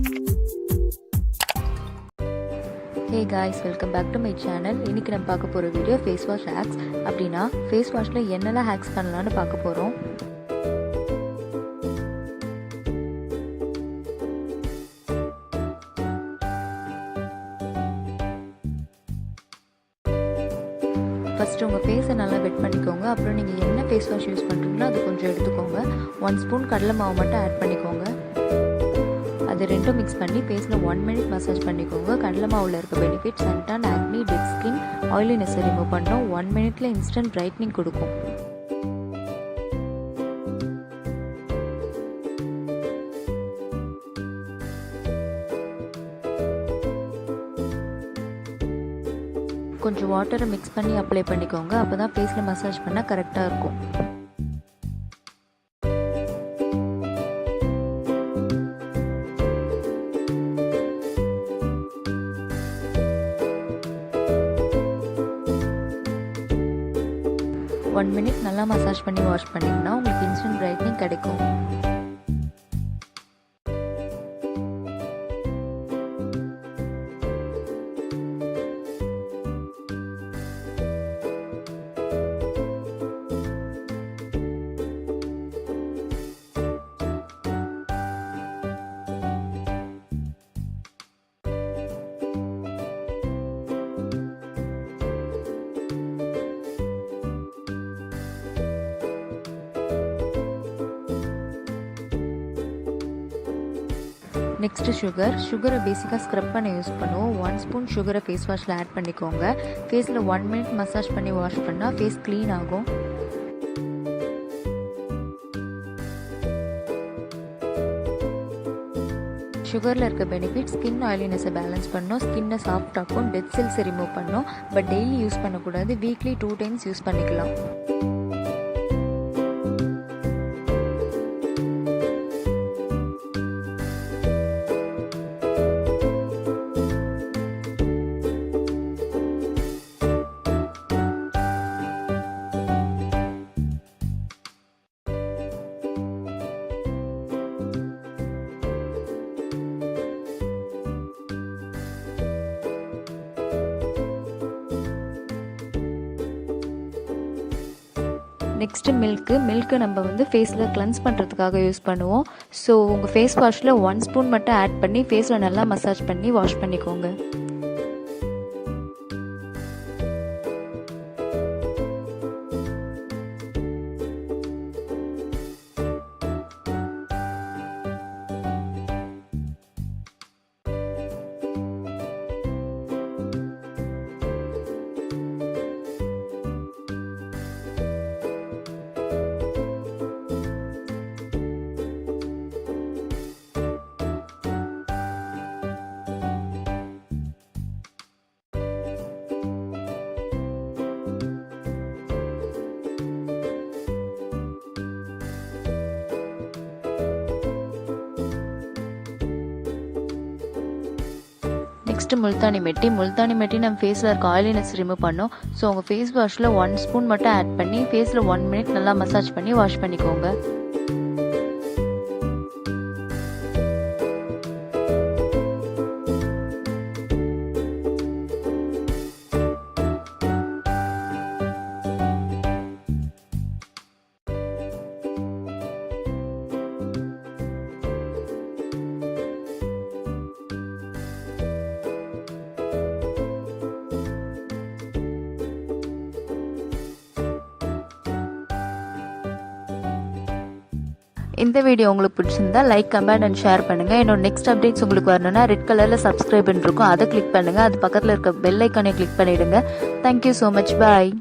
Hey guys, welcome back to my channel. இன்னைக்கு நம்ம பார்க்க போற வீடியோ face wash hacks. அப்படினா face washல என்னெல்லாம் hacks பண்ணலாம்னு பார்க்க போறோம். ஃபர்ஸ்ட் உங்க ஃபேஸை நல்லா வெட் பண்ணிக்கோங்க. அப்புறம் நீங்க என்ன face wash யூஸ் பண்றீங்களோ அது கொஞ்சம் எடுத்துக்கோங்க. 1 ஸ்பூன் கடலை மாவு மட்டும் ஆட் பண்ணிக்கோங்க. அது ரெண்டும் மிக்ஸ் பண்ணி ஃபேஸ்ல 1 மினிட் மசாஜ் பண்ணிக்கோங்க. கடலை மாவுல இருக்க benefit Suntan, acne, dead skin, oiliness remove பண்ணோம். 1 மினிட்ல இன்ஸ்டன்ட் பிரைட்னிங் கொடுக்கும். கொஞ்சம் வாட்டரை மிக்ஸ் பண்ணி அப்ளை பண்ணிக்கோங்க. அப்பதான் ஃபேஸ்ல மசாஜ் பண்ணா கரெக்டா இருக்கும். ஒன் மினிட் நல்லா மசாஜ் பண்ணி வாஷ் பண்ணிங்கன்னா உங்களுக்கு இன்ஸ்டன்ட் பிரைட்னிங் கிடைக்கும். நெக்ஸ்ட் சுகரை பேசிக்காக ஸ்க்ரப் பண்ண யூஸ் பண்ணுவோம். 1 ஸ்பூன் சுகரை ஃபேஸ் வாஷில் ஆட் பண்ணிக்கோங்க. ஃபேஸில் 1 மினிட் மசாஜ் பண்ணி வாஷ் பண்ணால் ஃபேஸ் க்ளீன் ஆகும். சுகரில் இருக்க பெனிஃபிட் ஸ்கின் ஆயிலினஸை பேலன்ஸ் பண்ணும், ஸ்கின்னை சாஃப்ட் ஆக்கும், டெட் செல்ஸை ரிமூவ் பண்ணும். பட் டெய்லி யூஸ் பண்ணக்கூடாது, வீக்லி 2 டைம்ஸ் யூஸ் பண்ணிக்கலாம். நெக்ஸ்ட் மில்க்கு நம்ம வந்து ஃபேஸில் கிளென்ஸ் பண்ணுறதுக்காக யூஸ் பண்ணுவோம். ஸோ உங்கள் ஃபேஸ் வாஷில் 1 ஸ்பூன் மட்டும் ஆட் பண்ணி ஃபேஸில் நல்லா மசாஜ் பண்ணி வாஷ் பண்ணிக்கோங்க. நெக்ஸ்ட் முல்தானி மெட்டி நம்ம ஃபேஸில் இருக்க ஆயிலினஸ் ரிமூவ் பண்ணோம். ஸோ உங்கள் ஃபேஸ் வாஷில் 1 ஸ்பூன் மட்டும் ஆட் பண்ணி ஃபேஸில் 1 மினிட் நல்லா மசாஜ் பண்ணி வாஷ் பண்ணிக்கோங்க. இந்த வீடியோ உங்களுக்கு பிடிச்சிருந்தா லைக், கமெண்ட் அண்ட் ஷேர் பண்ணுங்க. என்னோட நெக்ஸ்ட் அப்டேட்ஸ் உங்களுக்கு வரணும்னா ரெட் கலர்ல சப்ஸ்கிரைப் இருக்கும், அதை கிளிக் பண்ணுங்க. அது பக்கத்தில் இருக்க பெல் ஐக்கானை கிளிக் பண்ணிடுங்க. Thank you so much. பாய்.